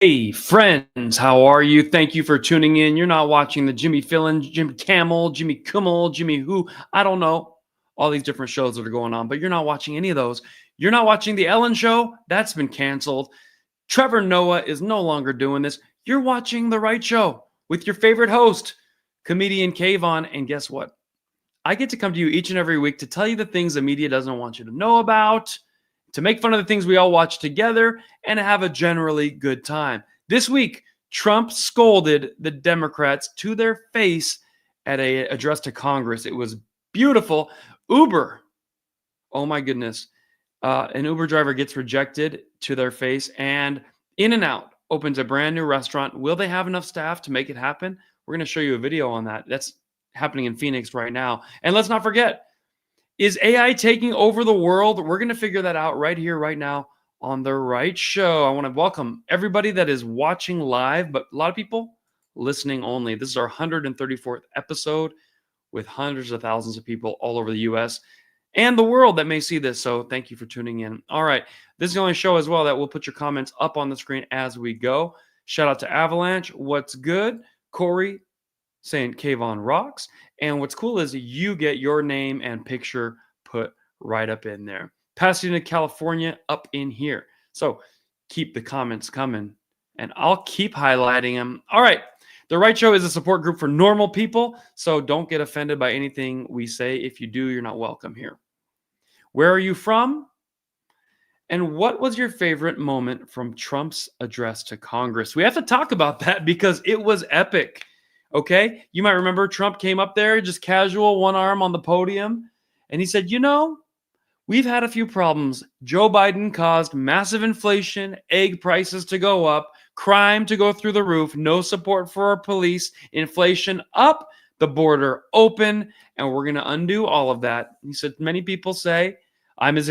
Hey, friends, how are you? Thank you for tuning in. You're not watching the Jimmy Fallon, Jimmy Kimmel, Jimmy Kimmel, Jimmy Who. I don't know. All these different shows that are going on, but you're not watching any of those. You're not watching The Ellen Show. That's been canceled. Trevor Noah is no longer doing this. You're watching The Right Show with your favorite host, comedian Kayvon. And guess what? I get to come to you each and every week to tell you the things the media doesn't want you to know about, to make fun of the things we all watch together, and to have a generally good time. This week, Trump scolded the Democrats to their face at an address to Congress. It was beautiful. Uber, oh my goodness. An Uber driver gets rejected to their face, and In-N-Out opens a brand new restaurant. Will they have enough staff to make it happen? We're going to show you a video on that. That's happening in Phoenix right now. And let's not forget, is AI taking over the world? We're going to figure that out right here, right now on The Right Show. I want to welcome everybody that is watching live, but a lot of people listening only. This is our 134th episode with hundreds of thousands of people all over the U.S. and the world that may see this. So thank you for tuning in. All right. This is the only show as well that we'll put your comments up on the screen as we go. Shout out to Avalanche. What's good? Corey saying Kayvon rocks. And what's cool is you get your name and picture put right up in there. Pasadena, California, up in here. So keep the comments coming, and I'll keep highlighting them. All right. The Right Show is a support group for normal people, so don't get offended by anything we say. If you do, you're not welcome here. Where are you from? And what was your favorite moment from Trump's address to Congress? We have to talk about that because it was epic. Okay, you might remember Trump came up there just casual, one arm on the podium, and he said, we've had a few problems. Joe Biden caused massive inflation, egg prices to go up, crime to go through the roof, no support for our police, inflation up, the border open, and we're going to undo all of that. He said, many people say I'm as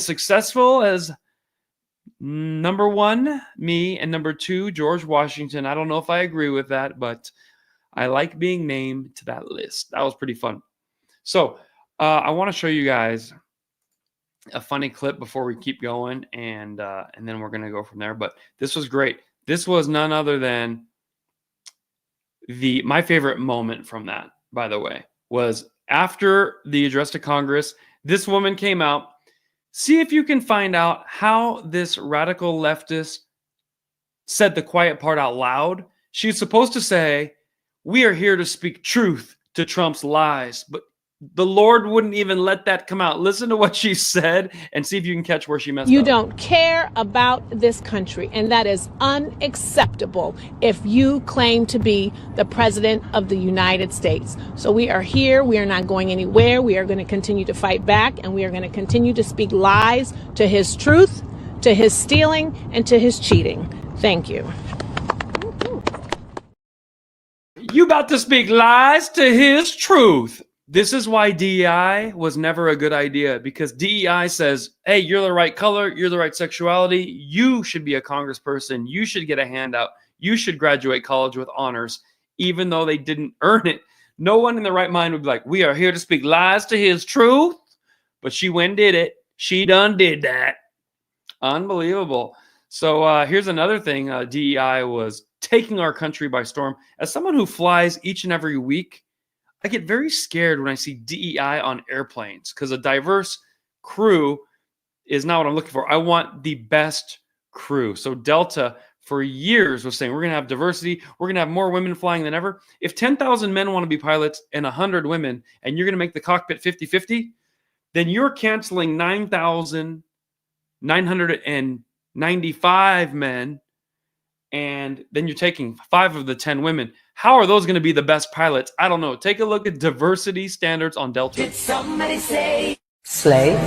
successful as number one, me, and number two, George Washington. I don't know if I agree with that, but I like being named to that list. That was pretty fun. So I want to show you guys a funny clip before we keep going, and then we're going to go from there. But this was great. This was none other than my favorite moment from that, by the way, was after the address to Congress. This woman came out. See if you can find out how this radical leftist said the quiet part out loud. She's supposed to say, we are here to speak truth to Trump's lies, but the Lord wouldn't even let that come out. Listen to what she said and see if you can catch where she messed up. You don't care about this country, and that is unacceptable if you claim to be the president of the United States. So we are here. We are not going anywhere. We are going to continue to fight back, and we are going to continue to speak lies to his truth, to his stealing, and to his cheating. Thank you. You about to speak lies to his truth. This is why DEI was never a good idea, because DEI says, hey, you're the right color, you're the right sexuality, you should be a congressperson, you should get a handout, you should graduate college with honors, even though they didn't earn it. No one in the right mind would be like, we are here to speak lies to his truth. But she went and did it. She done did that. Unbelievable. So here's another thing. DEI was taking our country by storm. As someone who flies each and every week, I get very scared when I see DEI on airplanes, because a diverse crew is not what I'm looking for. I want the best crew. So Delta for years was saying, we're going to have diversity. We're going to have more women flying than ever. If 10,000 men want to be pilots and 100 women, and you're going to make the cockpit 50-50, then you're canceling 9,995 men, and then you're taking 5 of the 10 women. How are those going to be the best pilots? I don't know. Take a look at diversity standards on Delta. Did somebody say slave?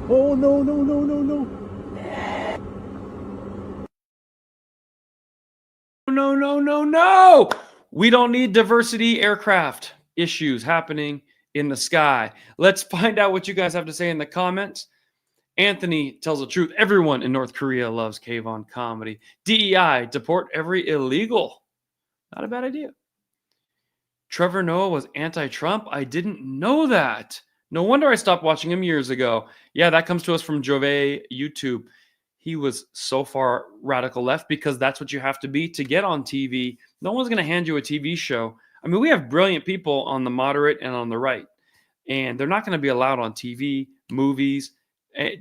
Oh, no. No. We don't need diversity aircraft issues happening in the sky. Let's find out what you guys have to say in the comments. Anthony tells the truth. Everyone in North Korea loves Kayvon comedy. DEI, deport every illegal Not a bad idea. Trevor Noah was anti-Trump. I didn't know that. No wonder I stopped watching him years ago. Yeah, that comes to us from Jove YouTube. He was so far radical left because that's what you have to be to get on TV. No one's going to hand you a TV show. I mean, we have brilliant people on the moderate and on the right, and they're not going to be allowed on TV, movies,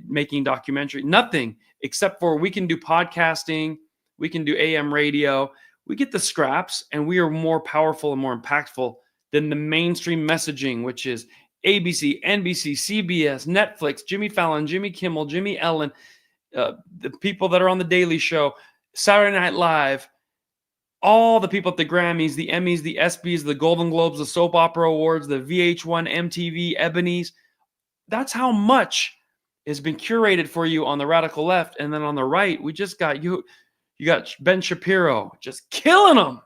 making documentary, nothing except for we can do podcasting, we can do AM radio. We get the scraps, and we are more powerful and more impactful than the mainstream messaging, which is ABC, NBC, CBS, Netflix, Jimmy Fallon, Jimmy Kimmel, Jimmy Ellen, the people that are on The Daily Show, Saturday Night Live, all the people at the Grammys, the Emmys, the ESPYs, the Golden Globes, the Soap Opera Awards, the VH1, MTV, Ebony's. That's how much has been curated for you on the radical left. And then on the right, we just got you got Ben Shapiro just killing them.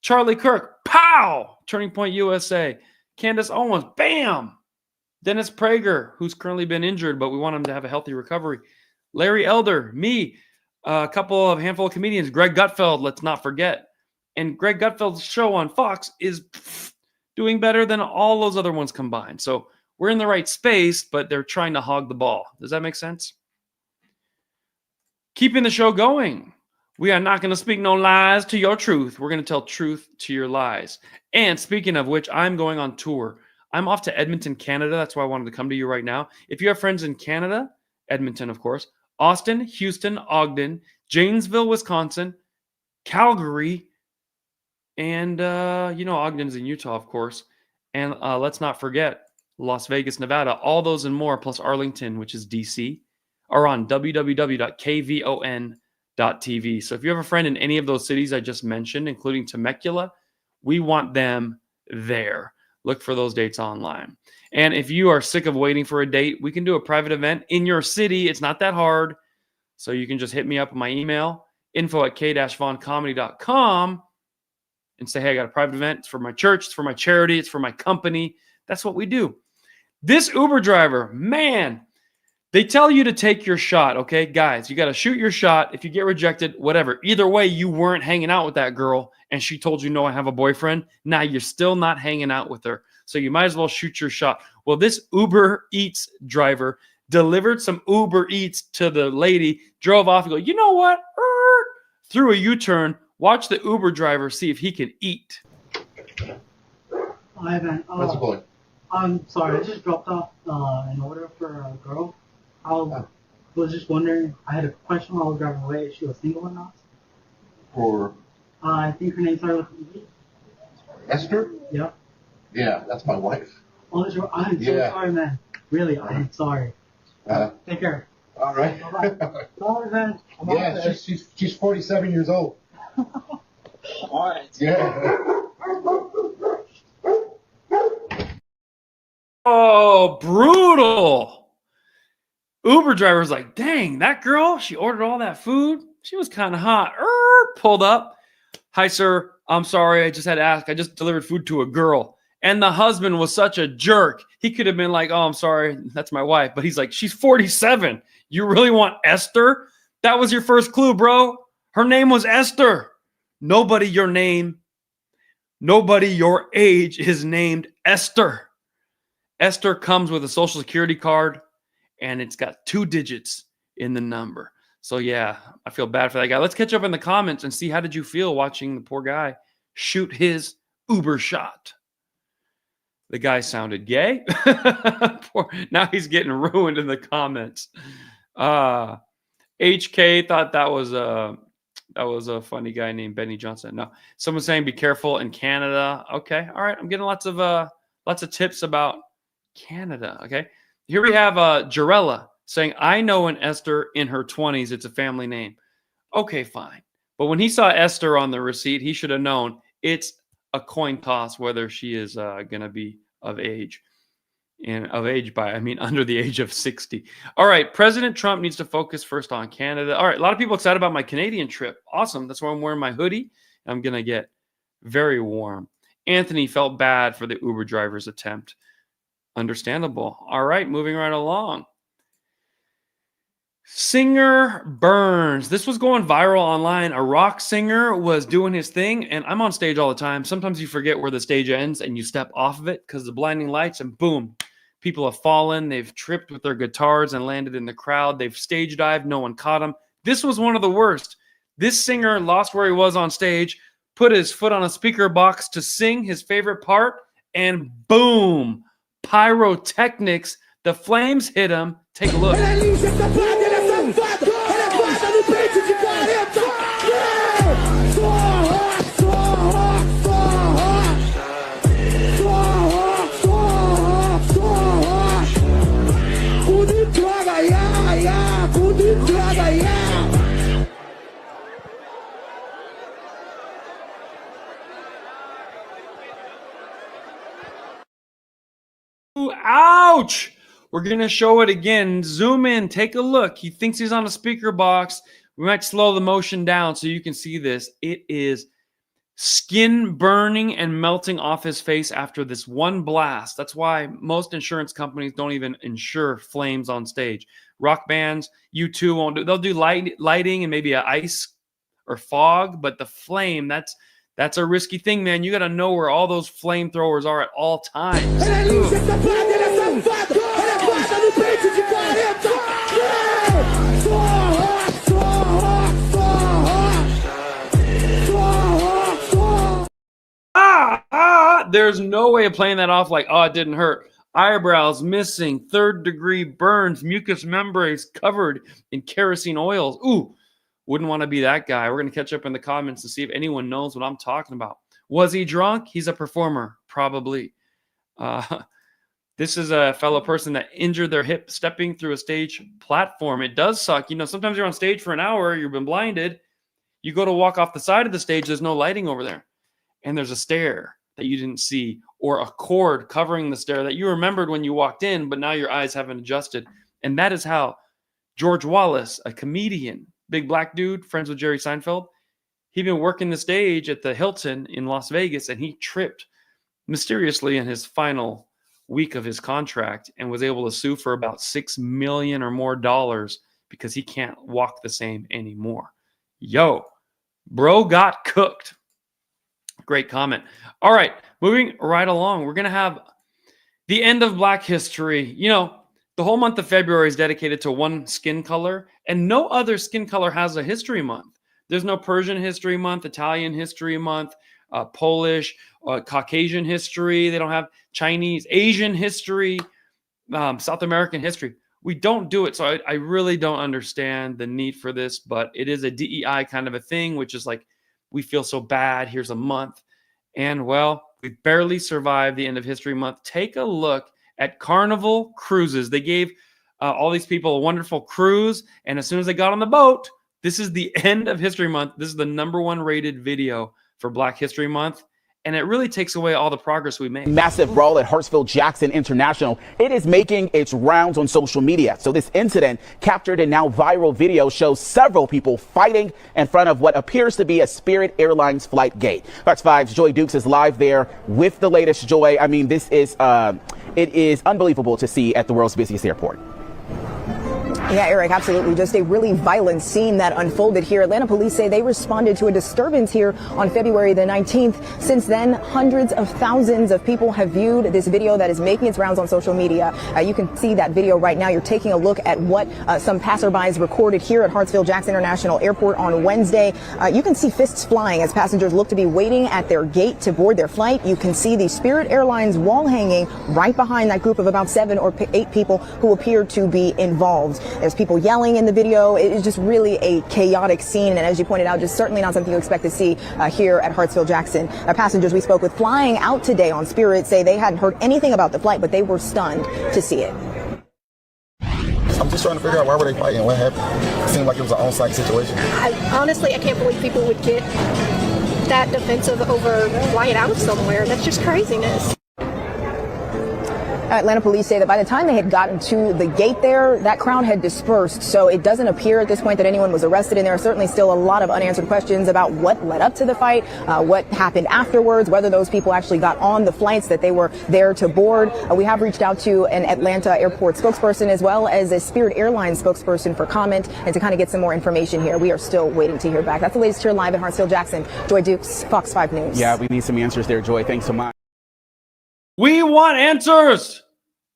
Charlie Kirk, pow! Turning Point USA. Candace Owens, bam! Dennis Prager, who's currently been injured, but we want him to have a healthy recovery. Larry Elder, me, a handful of comedians. Greg Gutfeld, let's not forget. And Greg Gutfeld's show on Fox is doing better than all those other ones combined. So we're in the right space, but they're trying to hog the ball. Does that make sense? Keeping the show going. We are not going to speak no lies to your truth. We're going to tell truth to your lies. And speaking of which, I'm going on tour. I'm off to Edmonton, Canada. That's why I wanted to come to you right now. If you have friends in Canada, Edmonton, of course, Austin, Houston, Ogden, Janesville, Wisconsin, Calgary, and, Ogden's in Utah, of course. And let's not forget Las Vegas, Nevada. All those and more, plus Arlington, which is DC, are on www.kvon.tv. So if you have a friend in any of those cities I just mentioned, including Temecula, we want them there. Look for those dates online. And if you are sick of waiting for a date, we can do a private event in your city. It's not that hard. So you can just hit me up on my email, info@k-voncomedy.com, and say, hey, I got a private event. It's for my church. It's for my charity. It's for my company. That's what we do. This Uber driver, man, they tell you to take your shot, okay? Guys, you got to shoot your shot. If you get rejected, whatever. Either way, you weren't hanging out with that girl, and she told you, no, I have a boyfriend. Now you're still not hanging out with her. So you might as well shoot your shot. Well, this Uber Eats driver delivered some Uber Eats to the lady, drove off and go, you know what? Threw a U-turn. Watch the Uber driver see if he can eat. Hi, man. How's it going? I'm sorry, I just dropped off an order for a girl. I was just wondering, I had a question while I was driving away, if she was single or not. For I think her name started with E. Esther? Yeah. Yeah, that's my wife. Oh, that's right. I'm so sorry, man. Really, I'm sorry. Take care. All right. Bye-bye. Sorry, man. I'm out there. she's 47 years old. All right. Yeah. Oh, brutal. Uber driver's like, dang, that girl, she ordered all that food. She was kind of hot. Pulled up. Hi, sir. I'm sorry. I just had to ask. I just delivered food to a girl. And the husband was such a jerk. He could have been like, oh, I'm sorry. That's my wife. But he's like, she's 47. You really want Esther? That was your first clue, bro. Her name was Esther. Nobody your age is named Esther. Esther comes with a social security card, and it's got 2 digits in the number. So, yeah, I feel bad for that guy. Let's catch up in the comments and see how did you feel watching the poor guy shoot his Uber shot. The guy sounded gay. Now he's getting ruined in the comments. HK thought that was a funny guy named Benny Johnson. No, someone's saying be careful in Canada. Okay, all right. I'm getting lots of tips about Canada. Okay, here we have Jarella saying, I know an Esther in her 20s. It's a family name. Okay, fine. But when he saw Esther on the receipt, he should have known it's a coin toss whether she is going to be of age. And of age by, I mean, under the age of 60. All right, President Trump needs to focus first on Canada. All right, a lot of people excited about my Canadian trip. Awesome. That's why I'm wearing my hoodie. I'm going to get very warm. Anthony felt bad for the Uber driver's attempt. Understandable. All right, moving right along. Singer burns. This was going viral online. A rock singer was doing his thing, and I'm on stage all the time. Sometimes you forget where the stage ends and you step off of it because of the blinding lights, and boom, people have fallen. They've tripped with their guitars and landed in the crowd. They've stage dived. No one caught them. This was one of the worst. This singer lost where he was on stage, put his foot on a speaker box to sing his favorite part, and boom, pyrotechnics. The flames hit him. Take a look. Ouch! We're going to show it again. Zoom in. Take a look. He thinks he's on a speaker box. We might slow the motion down so you can see this. It is skin burning and melting off his face after this one blast. That's why most insurance companies don't even insure flames on stage. Rock bands, U2 won't do. They'll do lighting and maybe an ice or fog, but the flame, that's a risky thing, man. You got to know where all those flamethrowers are at all times. There's no way of playing that off like, oh, it didn't hurt. Eyebrows missing, third-degree burns, mucous membranes covered in kerosene oils. Ooh, wouldn't want to be that guy. We're going to catch up in the comments to see if anyone knows what I'm talking about. Was he drunk? He's a performer, probably. This is a fellow person that injured their hip stepping through a stage platform. It does suck. You know, sometimes you're on stage for an hour, you've been blinded. You go to walk off the side of the stage, there's no lighting over there. And there's a stair that you didn't see, or a cord covering the stair that you remembered when you walked in, but now your eyes haven't adjusted. And that is how George Wallace, a comedian, big black dude, friends with Jerry Seinfeld, he'd been working the stage at the Hilton in Las Vegas, and he tripped mysteriously in his final week of his contract and was able to sue for about $6 million or more because he can't walk the same anymore. Yo, bro got cooked. Great comment. All right, moving right along. We're going to have the end of Black History. You know, the whole month of February is dedicated to one skin color, and no other skin color has a history month. There's no Persian History Month, Italian History Month, Polish, Caucasian history. They don't have Chinese, Asian history, South American history. We don't do it. So I really don't understand the need for this, but it is a DEI kind of a thing, which is like, we feel so bad. Here's a month. And well, we barely survived the end of History Month. Take a look at Carnival Cruises. They gave all these people a wonderful cruise. And as soon as they got on the boat, this is the end of History Month. This is the #1 rated video for Black History Month. And it really takes away all the progress we made. Massive brawl at Hartsfield-Jackson International. It is making its rounds on social media. So this incident, captured in now viral video, shows several people fighting in front of what appears to be a Spirit Airlines flight gate. Fox 5's Joy Dukes is live there with the latest. Joy, I mean, this is it is unbelievable to see at the world's busiest airport. Yeah, Eric, absolutely. Just a really violent scene that unfolded here. Atlanta police say they responded to a disturbance here on February the 19th. Since then, hundreds of thousands of people have viewed this video that is making its rounds on social media. You can see that video right now. You're taking a look at what some passerbys recorded here at Hartsfield-Jackson International Airport on Wednesday. You can see fists flying as passengers look to be waiting at their gate to board their flight. You can see the Spirit Airlines wall hanging right behind that group of about 7 or 8 people who appear to be involved. There's people yelling in the video. It is just really a chaotic scene. And as you pointed out, just certainly not something you expect to see here at Hartsfield-Jackson. Passengers we spoke with flying out today on Spirit say they hadn't heard anything about the flight, but they were stunned to see it. I'm just trying to figure out why were they fighting? What happened? It seemed like it was an on-site situation. Honestly, I can't believe people would get that defensive over flying out somewhere. That's just craziness. Atlanta police say that by the time they had gotten to the gate there, that crowd had dispersed. So it doesn't appear at this point that anyone was arrested. And there are certainly still a lot of unanswered questions about what led up to the fight, what happened afterwards, whether those people actually got on the flights that they were there to board. We have reached out to an Atlanta airport spokesperson as well as a Spirit Airlines spokesperson for comment and to kind of get some more information here. We are still waiting to hear back. That's the latest here live at Hartsfield-Jackson. Joy Dukes, Fox 5 News. Yeah, we need some answers there, Joy. Thanks so much. We want answers.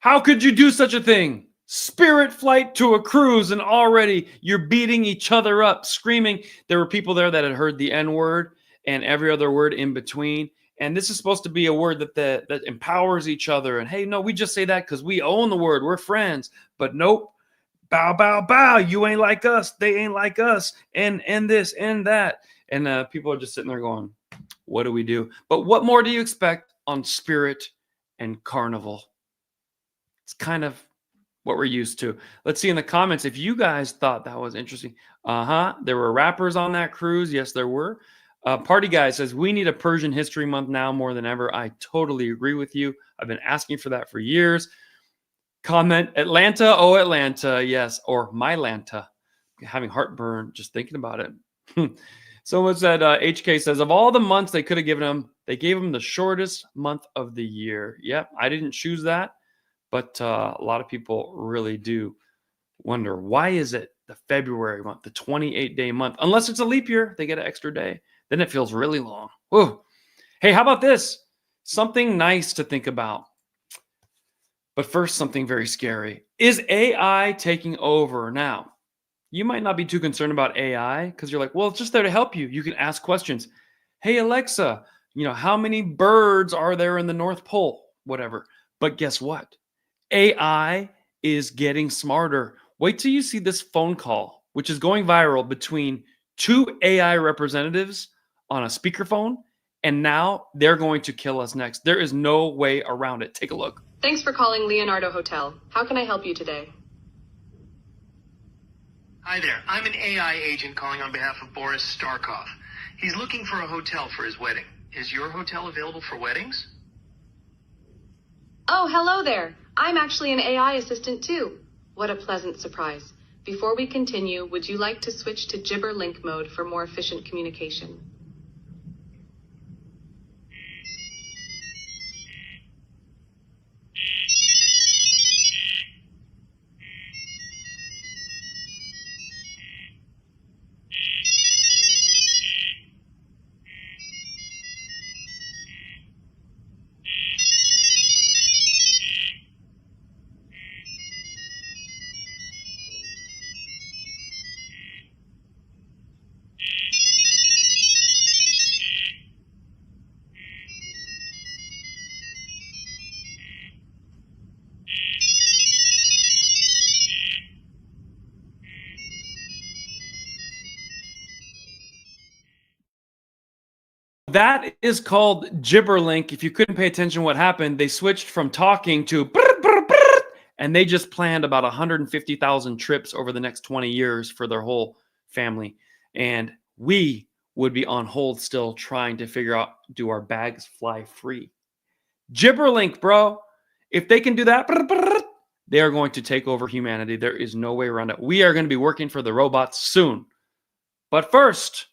How could you do such a thing? Spirit flight to a cruise and already you're beating each other up, screaming. There were people there that had heard the N-word and every other word in between. And this is supposed to be a word that empowers each other. And hey, no, we just say that because we own the word. We're friends. But nope. Bow, bow, bow. You ain't like us. They ain't like us. And this and that. And people are just sitting there going, what do we do? But what more do you expect on Spirit and Carnival? It's kind of what we're used to. Let's see in the comments if you guys thought that was interesting. There were rappers on that cruise. Yes, there were. Party Guy says, we need a Persian History Month now more than ever. I totally agree with you. I've been asking for that for years. Comment, Atlanta, oh, Atlanta, yes. Or my Lanta. Having heartburn just thinking about it. Someone said, HK says, of all the months they could have given him, they gave him the shortest month of the year. Yep, I didn't choose that. But a lot of people really do wonder, why is it the February month, the 28-day month? Unless it's a leap year, they get an extra day. Then it feels really long. Whoa. Hey, how about this? Something nice to think about. But first, something very scary. Is AI taking over now? You might not be too concerned about AI because you're like, well, it's just there to help you. You can ask questions. Hey, Alexa, how many birds are there in the North Pole? Whatever. But guess what? AI is getting smarter. Wait till you see this phone call, which is going viral between two AI representatives on a speakerphone, and now they're going to kill us next. There is no way around it. Take a look. Thanks for calling Leonardo Hotel. How can I help you today? Hi there. I'm an AI agent calling on behalf of Boris Starkov. He's looking for a hotel for his wedding. Is your hotel available for weddings? Oh, hello there. I'm actually an AI assistant too. What a pleasant surprise. Before we continue, would you like to switch to Gibber Link mode for more efficient communication? That is called Gibberlink. If you couldn't pay attention what happened, they switched from talking to and they just planned about 150,000 trips over the next 20 years for their whole family. And we would be on hold still trying to figure out, do our bags fly free? Gibberlink, bro. If they can do that, they are going to take over humanity. There is no way around it. We are going to be working for the robots soon. But first,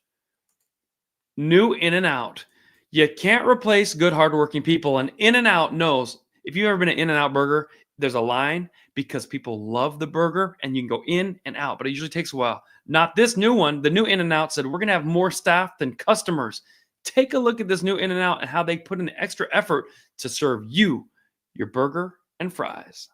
new In-N-Out. You can't replace good, hardworking people. And In-N-Out knows, if you've ever been to In-N-Out Burger, there's a line because people love the burger and you can go in and out, but it usually takes a while. Not this new one. The new In-N-Out said, we're going to have more staff than customers. Take a look at this new In-N-Out and how they put in extra effort to serve you your burger and fries.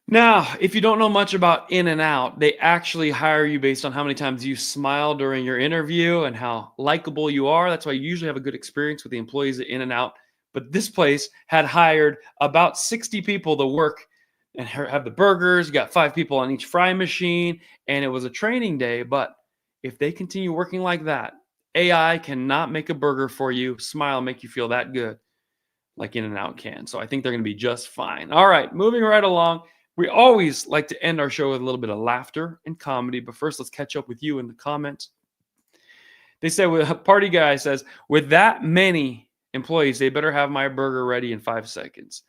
Now, if you don't know much about In-N-Out, they actually hire you based on how many times you smile during your interview and how likable you are. That's why you usually have a good experience with the employees at In-N-Out. But this place had hired about 60 people to work and have the burgers. You got 5 people on each fry machine, and it was a training day. But if they continue working like that, AI cannot make a burger for you, smile, make you feel that good like In-N-Out can. So I think they're going to be just fine. All right, moving right along. We always like to end our show with a little bit of laughter and comedy. But first, let's catch up with you in the comments. They say, Party Guy says, with that many employees, they better have my burger ready in 5 seconds.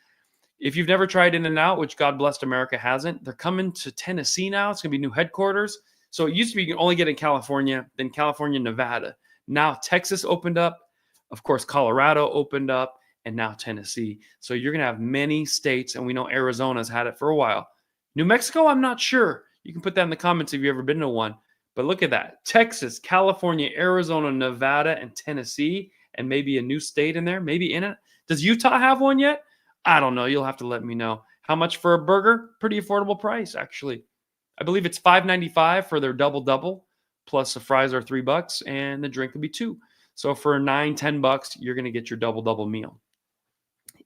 If you've never tried In-N-Out, which God bless America hasn't, they're coming to Tennessee now. It's going to be new headquarters. So it used to be you can only get in California, then California, Nevada. Now Texas opened up. Of course, Colorado opened up, and now Tennessee. So you're going to have many states, and we know Arizona's had it for a while. New Mexico, I'm not sure. You can put that in the comments if you've ever been to one. But look at that. Texas, California, Arizona, Nevada, and Tennessee, and maybe a new state in there, maybe in it. Does Utah have one yet? I don't know. You'll have to let me know. How much for a burger? Pretty affordable price, actually. I believe it's $5.95 for their double-double, plus the fries are $3, and the drink would be $2. So for $9-10, you're going to get your double-double meal.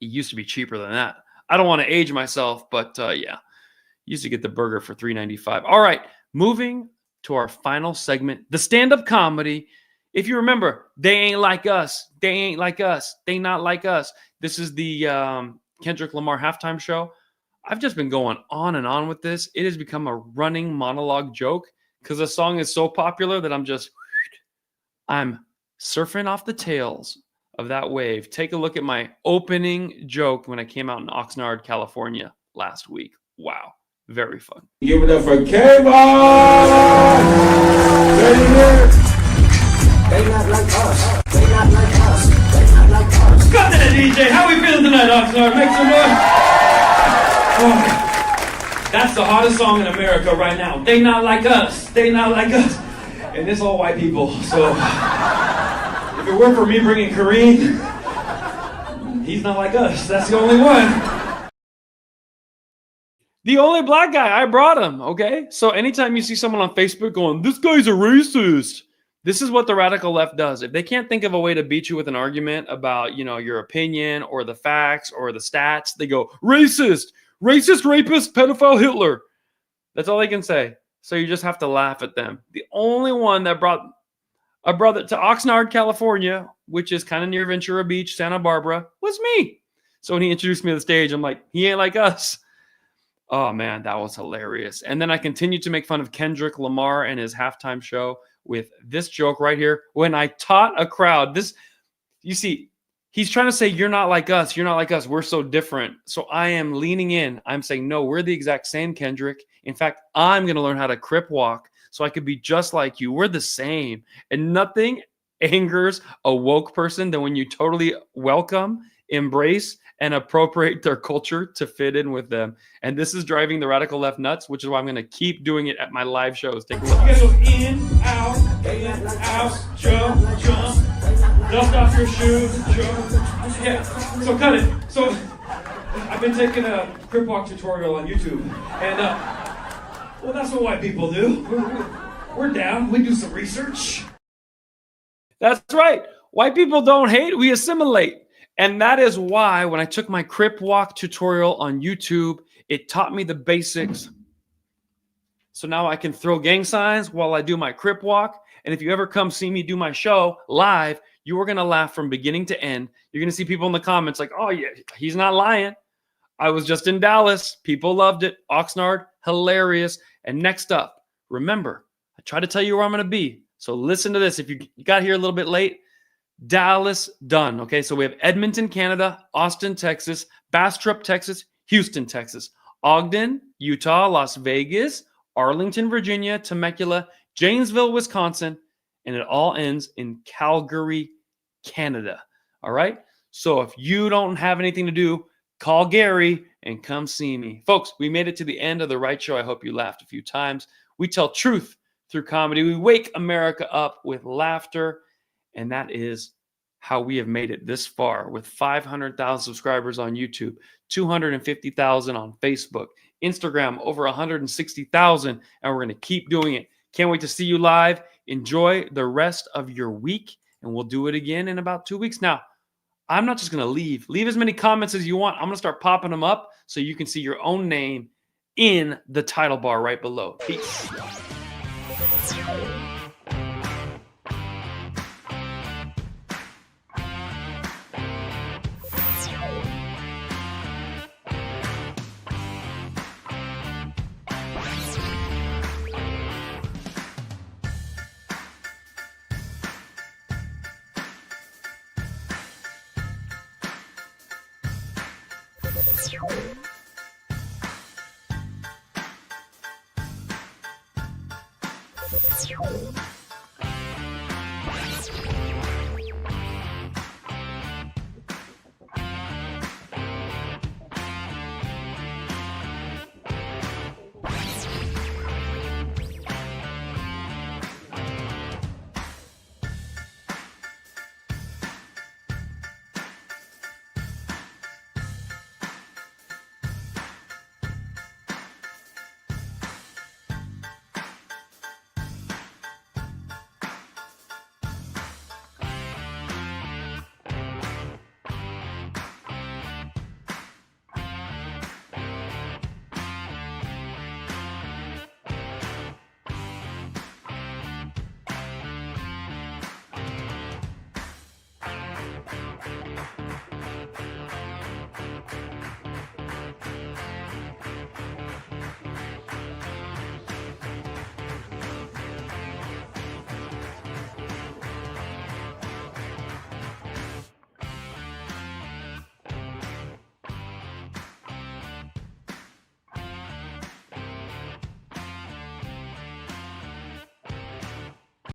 It used to be cheaper than that. I don't want to age myself, but yeah. Used to get the burger for $3.95. All right, moving to our final segment, the stand-up comedy. If you remember, they ain't like us. They ain't like us. They not like us. This is the Kendrick Lamar halftime show. I've just been going on and on with this. It has become a running monologue joke because the song is so popular that I'm surfing off the tails of that wave. Take a look at my opening joke when I came out in Oxnard, California last week. Wow. Very fun. Give it up for K-Ball! They not like us. They not like us. They not like us. Got that, DJ. How we feeling tonight, Oxnard? Make some noise. Oh, that's the hottest song in America right now. They not like us. They not like us. And it's all white people. So if it weren't for me bringing Kareem, he's not like us. That's the only one. The only black guy, I brought him, okay? So anytime you see someone on Facebook going, this guy's a racist, this is what the radical left does. If they can't think of a way to beat you with an argument about, your opinion or the facts or the stats, they go, racist, rapist, pedophile, Hitler. That's all they can say. So you just have to laugh at them. The only one that brought a brother to Oxnard, California, which is kind of near Ventura Beach, Santa Barbara, was me. So when he introduced me to the stage, I'm like, he ain't like us. Oh, man, that was hilarious. And then I continued to make fun of Kendrick Lamar and his halftime show with this joke right here. When I taught a crowd, you see, he's trying to say, you're not like us. You're not like us. We're so different. So I am leaning in. I'm saying, no, we're the exact same, Kendrick. In fact, I'm going to learn how to crip walk so I could be just like you. We're the same. And nothing angers a woke person than when you totally welcome, embrace, and appropriate their culture to fit in with them. And this is driving the radical left nuts, which is why I'm going to keep doing it at my live shows. Take a look. You guys go in, out, jump, dust off your shoes, jump. Yeah, so cut it. So I've been taking a crip walk tutorial on YouTube. And, well, that's what white people do. We're down. We do some research. That's right. White people don't hate. We assimilate. And that is why when I took my crip walk tutorial on YouTube, it taught me the basics. So now I can throw gang signs while I do my crip walk. And if you ever come see me do my show live, you are going to laugh from beginning to end. You're going to see people in the comments like, oh, yeah, he's not lying. I was just in Dallas. People loved it. Oxnard, hilarious. And next up, remember, I try to tell you where I'm going to be. So listen to this. If you got here a little bit late, Dallas, done. Okay, so we have Edmonton, Canada, Austin, Texas, Bastrop, Texas, Houston, Texas, Ogden, Utah, Las Vegas, Arlington, Virginia, Temecula, Janesville, Wisconsin, and it all ends in Calgary, Canada. All right, so if you don't have anything to do, call Gary and come see me. Folks, we made it to the end of The Right Show. I hope you laughed a few times. We tell truth through comedy. We wake America up with laughter. And that is how we have made it this far with 500,000 subscribers on YouTube, 250,000 on Facebook, Instagram, over 160,000. And we're going to keep doing it. Can't wait to see you live. Enjoy the rest of your week. And we'll do it again in about 2 weeks. Now, I'm not just going to leave. Leave as many comments as you want. I'm going to start popping them up so you can see your own name in the title bar right below. Peace. You